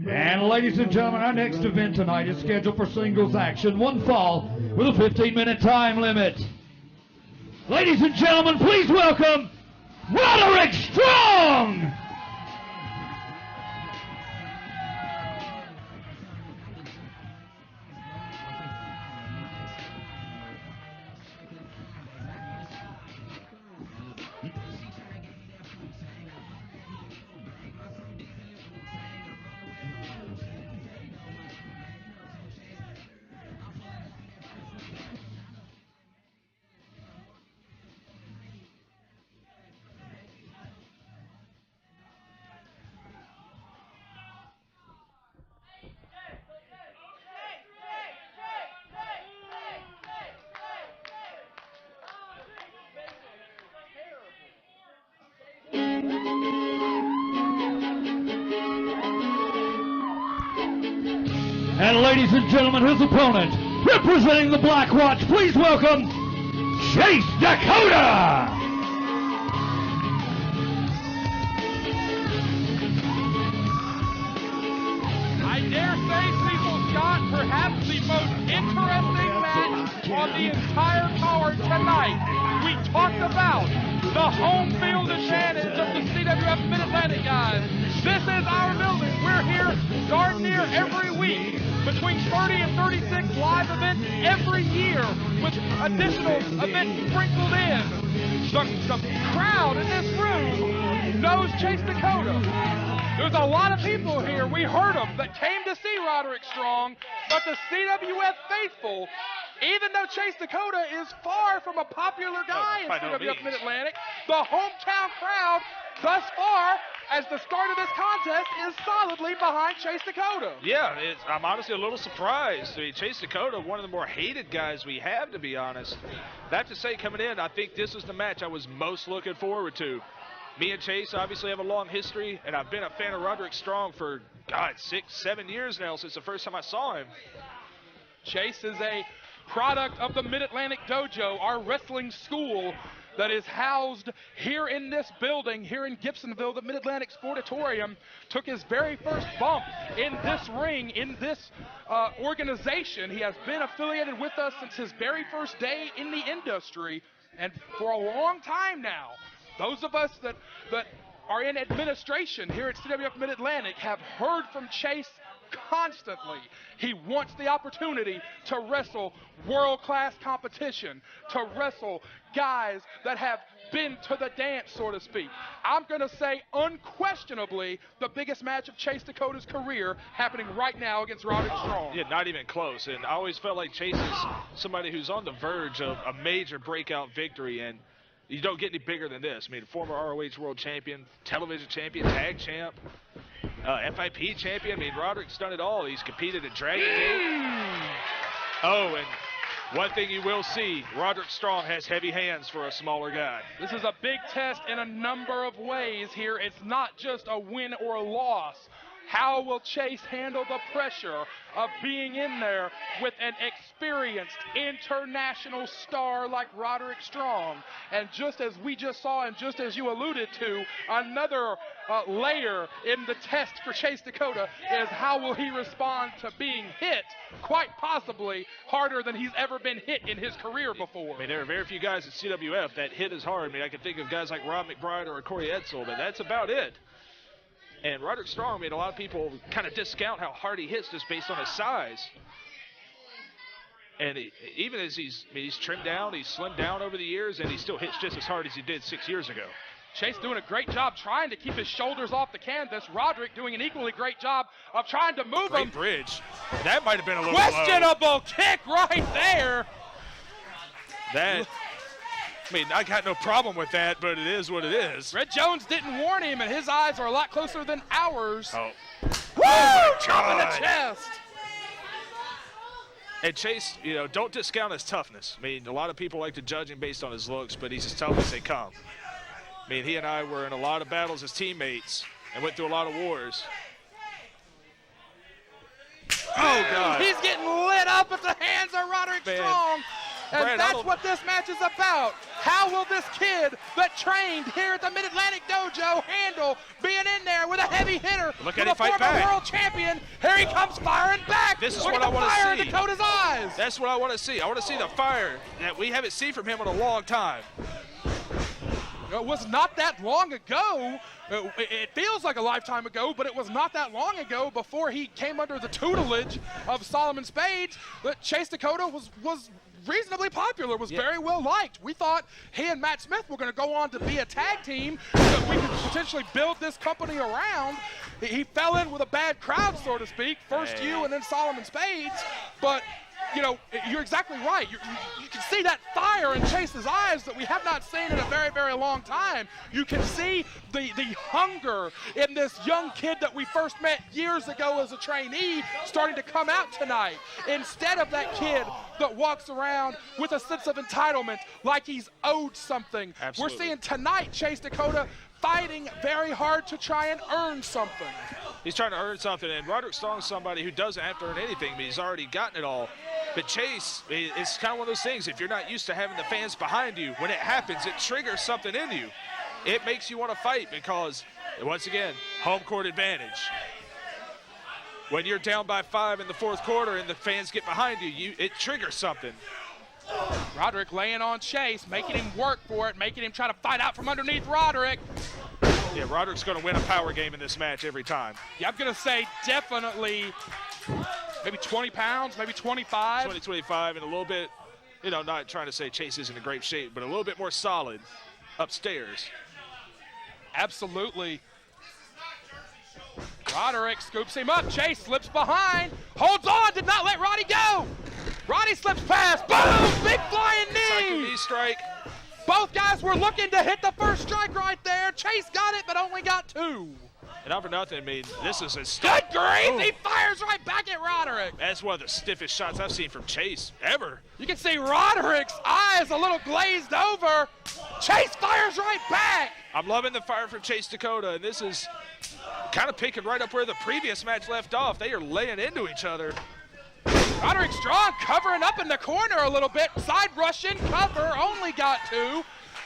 And ladies and gentlemen, our next event tonight is scheduled for singles action, one fall with a 15-minute time limit. Ladies and gentlemen, please welcome Roderick Strong! And ladies and gentlemen, his opponent, representing the Black Watch, please welcome Chase Dakota! I dare say, Cecil Scott, perhaps the most interesting match on the entire card tonight. We talked about the home field advantage of the CWF Mid-Atlantic guys. This is our building. We're here darn near every week, between 30 and 36 live events every year with additional events sprinkled in. The crowd in this room knows Chase Dakota. There's a lot of people here, we heard them, that came to see Roderick Strong, but the CWF faithful, even though Chase Dakota is far from a popular guy in CWF Mid-Atlantic, the hometown crowd thus far, as the start of this contest, is solidly behind Chase Dakota. Yeah, I'm honestly a little surprised. I mean, Chase Dakota, one of the more hated guys we have, to be honest. I have to say, coming in, I think this was the match I was most looking forward to. Me and Chase obviously have a long history, and I've been a fan of Roderick Strong for, God, 6-7 years now since the first time I saw him. Chase is a product of the Mid-Atlantic Dojo, our wrestling school that is housed here in this building, here in Gibsonville. The Mid-Atlantic Sportatorium took his very first bump in this ring, in this organization. He has been affiliated with us since his very first day in the industry, and for a long time now, those of us that are in administration here at CWF Mid-Atlantic have heard from Chase constantly. He wants the opportunity to wrestle world-class competition, to wrestle guys that have been to the dance, so to speak. I'm going to say unquestionably the biggest match of Chase Dakota's career happening right now against Roderick Strong. Yeah, not even close. And I always felt like Chase is somebody who's on the verge of a major breakout victory, and you don't get any bigger than this. I mean, former ROH world champion, television champion, tag champ, FIP champion. I mean, Roderick's done it all. He's competed at Dragon Gate. Oh, and one thing you will see, Roderick Strong has heavy hands for a smaller guy. This is a big test in a number of ways here. It's not just a win or a loss. How will Chase handle the pressure of being in there with an experienced international star like Roderick Strong? And just as we just saw and just as you alluded to, another layer in the test for Chase Dakota is how will he respond to being hit, quite possibly harder than he's ever been hit in his career before. I mean, there are very few guys at CWF that hit as hard. I mean, I can think of guys like Rob McBride or Corey Edsel, but that's about it. And Roderick Strong, I mean, a lot of people kind of discount how hard he hits just based on his size. And even as he's trimmed down, he's slimmed down over the years, and he still hits just as hard as he did 6 years ago. Chase doing a great job trying to keep his shoulders off the canvas. Roderick doing an equally great job of trying to move him. Great bridge. That might have been a little questionable low. Kick right there. That, I mean, I got no problem with that, but it is what it is. Red Jones didn't warn him, and his eyes are a lot closer than ours. Oh. Woo! Chop in the chest. And Chase, you know, don't discount his toughness. I mean, a lot of people like to judge him based on his looks, but he's as tough as they come. I mean, he and I were in a lot of battles as teammates and went through a lot of wars. Oh, God. He's getting lit up at the hands of Roderick Strong. And Brad, that's what this match is about. How will this kid that trained here at the Mid-Atlantic Dojo handle being in there with a heavy hitter, Look with at him a fight former back. world champion? Here he comes firing back. This is Look what at I the want fire to in see. Dakota's eyes. That's what I want to see. I want to see the fire that we haven't seen from him in a long time. It was not that long ago. It feels like a lifetime ago, but it was not that long ago before he came under the tutelage of Solomon Spades that Chase Dakota was reasonably popular, was very well liked. We thought he and Matt Smith were going to go on to be a tag team that we could potentially build this company around. He fell in with a bad crowd, so to speak. First you and then Solomon Spades. But, you know, you're exactly right. You can see that fire in Chase's eyes that we have not seen in a very, very long time. You can see the hunger in this young kid that we first met years ago as a trainee starting to come out tonight. Instead of that kid that walks around with a sense of entitlement like he's owed something. Absolutely. We're seeing tonight Chase Dakota fighting very hard to try and earn something. He's trying to earn something, and Roderick Strong's somebody who doesn't have to earn anything, but he's already gotten it all. But Chase, it's kind of one of those things, if you're not used to having the fans behind you, when it happens, it triggers something in you. It makes you want to fight because, once again, home court advantage. When you're down by 5 in the fourth quarter and the fans get behind you, it triggers something. Roderick laying on Chase, making him work for it, making him try to fight out from underneath Roderick. Yeah, Roderick's going to win a power game in this match every time. Yeah, I'm going to say definitely maybe 20 pounds, maybe 25. 20, 25, and a little bit, you know, not trying to say Chase isn't in great shape, but a little bit more solid upstairs. Absolutely. Roderick scoops him up. Chase slips behind, holds on, did not let Roddy go. Roddy slips past. Boom! Big flying knee. Knee strike. Both guys were looking to hit the first strike right there. Chase got it, but only got 2. And not for nothing, I mean, this is a Good grief! He fires right back at Roderick. That's one of the stiffest shots I've seen from Chase ever. You can see Roderick's eyes a little glazed over. Chase fires right back. I'm loving the fire from Chase Dakota, and this is kind of picking right up where the previous match left off. They are laying into each other. Roderick Strong covering up in the corner a little bit. Side rush in cover, only got 2.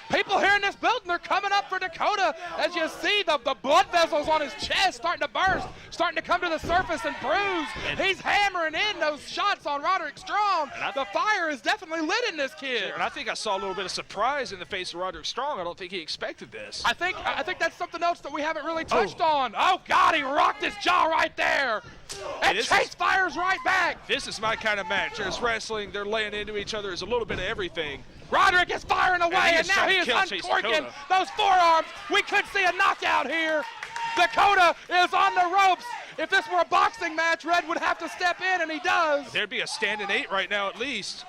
People here in this building are coming up for Dakota. As you see, the blood vessels on his chest starting to burst, starting to come to the surface and bruise. He's hammering in those shots on Roderick Strong. The fire is definitely lit in this kid. And I think I saw a little bit of surprise in the face of Roderick Strong. I don't think he expected this. I think that's something else that we haven't really touched on. Oh, God, he rocked his jaw right there. And Chase fires right back. This is my kind of match. There's wrestling. They're laying into each other. There's a little bit of everything. Roderick is firing away, and now he is uncorking those forearms. We could see a knockout here. Dakota is on the ropes. If this were a boxing match, Red would have to step in, and he does. There'd be a standing 8 right now at least.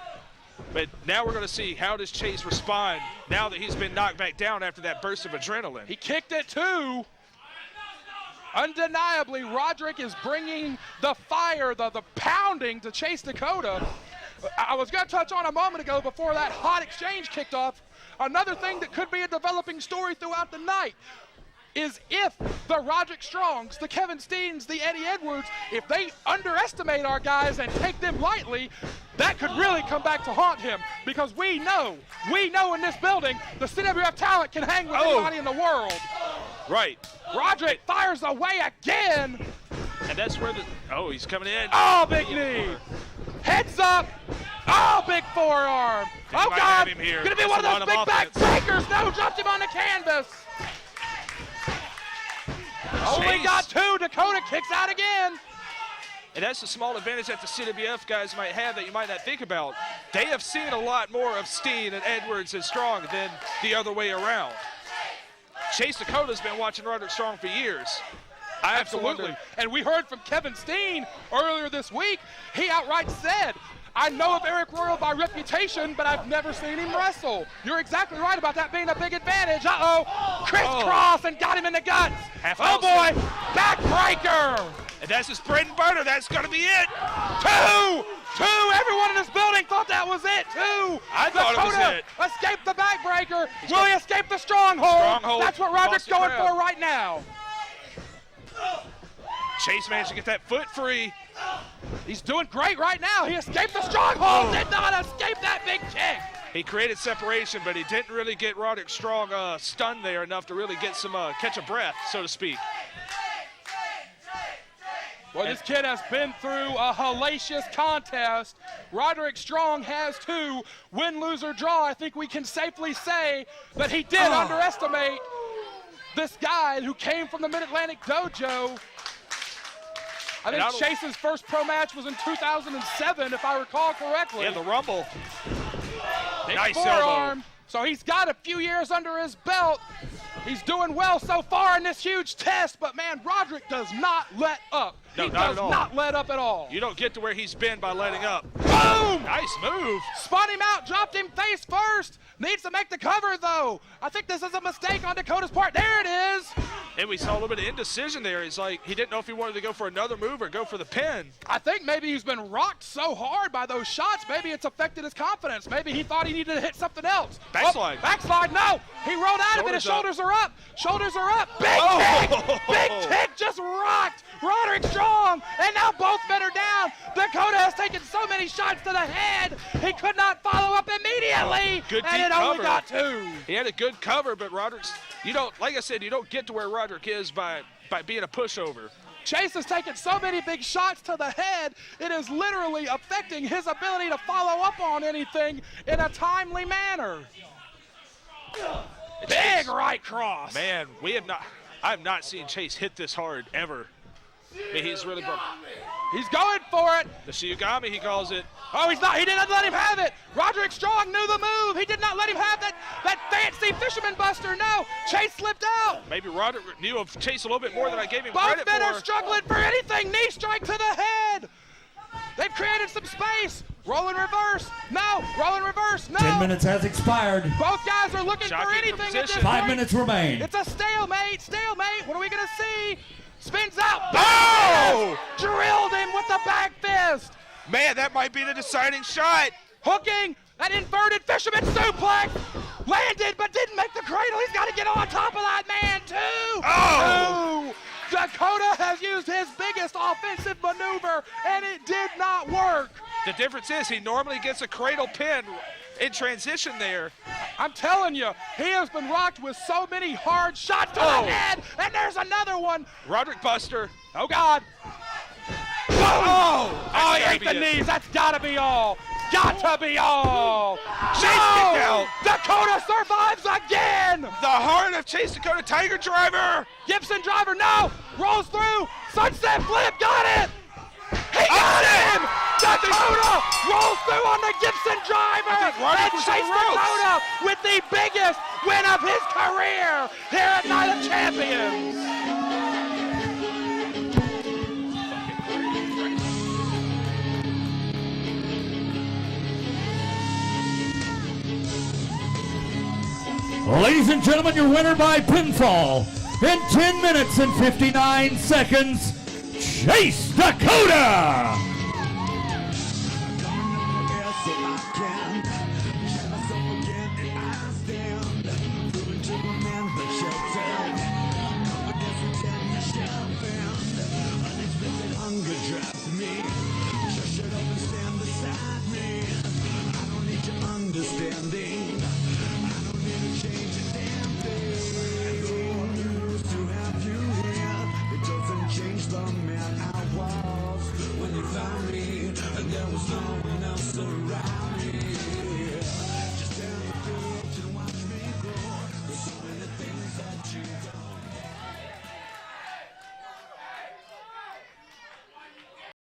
But now we're going to see how does Chase respond now that he's been knocked back down after that burst of adrenaline. He kicked it too. Undeniably, Roderick is bringing the fire, the pounding to Chase Dakota. I was going to touch on a moment ago before that hot exchange kicked off. Another thing that could be a developing story throughout the night is if the Roderick Strongs, the Kevin Steens, the Eddie Edwards, if they underestimate our guys and take them lightly, that could really come back to haunt him, because we know in this building the CWF talent can hang with anybody in the world. Right. Roderick fires away again. And that's where he's coming in. Oh, big knee. Heads up. Oh, big forearm. Oh, God. Going to be one of those big back breakers. No, dropped him on the canvas. Only got 2. Dakota kicks out again. And that's the small advantage that the CWF guys might have that you might not think about. They have seen a lot more of Steen and Edwards and Strong than the other way around. Chase Dakota's been watching Roderick Strong for years. Absolutely. And we heard from Kevin Steen earlier this week. He outright said, I know of Arik Royal by reputation, but I've never seen him wrestle. You're exactly right about that being a big advantage. Crisscross and got him in the guts. Oh boy, backbreaker. And that's his bread and butter. That's going to be it. 2. Everyone in this building thought that was it. 2. I thought it was it. Escaped the backbreaker. Will he escape the stronghold? That's what Roderick's going for right now. Chase managed to get that foot free. He's doing great right now. He escaped the stronghold. Did not escape that big kick. He created separation, but he didn't really get Roderick Strong stunned there enough to really get some catch a breath, so to speak. Well, this kid has been through a hellacious contest. Roderick Strong has too. Win, lose, or draw, I think we can safely say that he did underestimate this guy who came from the Mid-Atlantic dojo. I think Chase's first pro match was in 2007, if I recall correctly. Yeah, the Rumble. Big Nice forearm. elbow. So he's got a few years under his belt. He's doing well so far in this huge test, but man, Roderick does not let up. No, he not does at all. not let up at all. You don't get to where he's been by letting up. Boom! Nice move. Spun him out, dropped him face first. Needs to make the cover, though. I think this is a mistake on Dakota's part. There it is. And we saw a little bit of indecision there. He's like, he didn't know if he wanted to go for another move or go for the pin. I think maybe he's been rocked so hard by those shots, maybe it's affected his confidence. Maybe he thought he needed to hit something else. Backslide. Oh, backslide, no. He rolled out of it, his shoulders are up. Shoulders are up. Big kick. Big kick just rocked Roderick Strong. And now both men are down. Dakota has taken so many shots to the head, he could not follow up immediately. Good and deep it only cover. got two. He had a good cover, but Roderick's, you don't, like I said, you don't get to where Roderick is by being a pushover. Chase has taken so many big shots to the head, it is literally affecting his ability to follow up on anything in a timely manner. Big right cross. Man, I have not seen Chase hit this hard ever. I mean, he's really broke. He's going for it. The Shiyugami, he calls it. Oh, he's not. He didn't let him have it. Roderick Strong knew the move. He did not let him have that fancy fisherman buster. No, Chase slipped out. Maybe Roderick knew of Chase a little bit more than I gave him Both credit men for. are struggling for anything. Knee strike to the head. They've created some space. Roll in reverse. No. Roll in reverse. No. 10 minutes has expired. Both guys are looking Shocking for anything at this position. 5 point. minutes remain. It's a stalemate. Stalemate. What are we going to see? Spins out. Oh! Drilled him with the back fist. Man, that might be the deciding shot. Hooking. An inverted fisherman suplex. Landed but didn't make the cradle. He's got to get on top of that man too. Oh! Dakota has used his biggest offensive maneuver and it did not work. The difference is he normally gets a cradle pin in transition there. I'm telling you, he has been rocked with so many hard shots to the head, and there's another one. Roderick Buster. Oh, God. Boom! Oh, he ate the gotta be it. knees. That's got to be all. Got to be all. Chase kicked out. Dakota survives again. The heart of Chase Dakota, Tiger Driver. Gibson driver, no. Rolls through. Sunset flip, got it. He got him! Dakota rolls through on the Gibson driver! And Chase Dakota with the biggest win of his career here at Night of Champions! Ladies and gentlemen, your winner by pinfall in 10 minutes and 59 seconds, Chase Dakota! When you found me, and there was no one else around.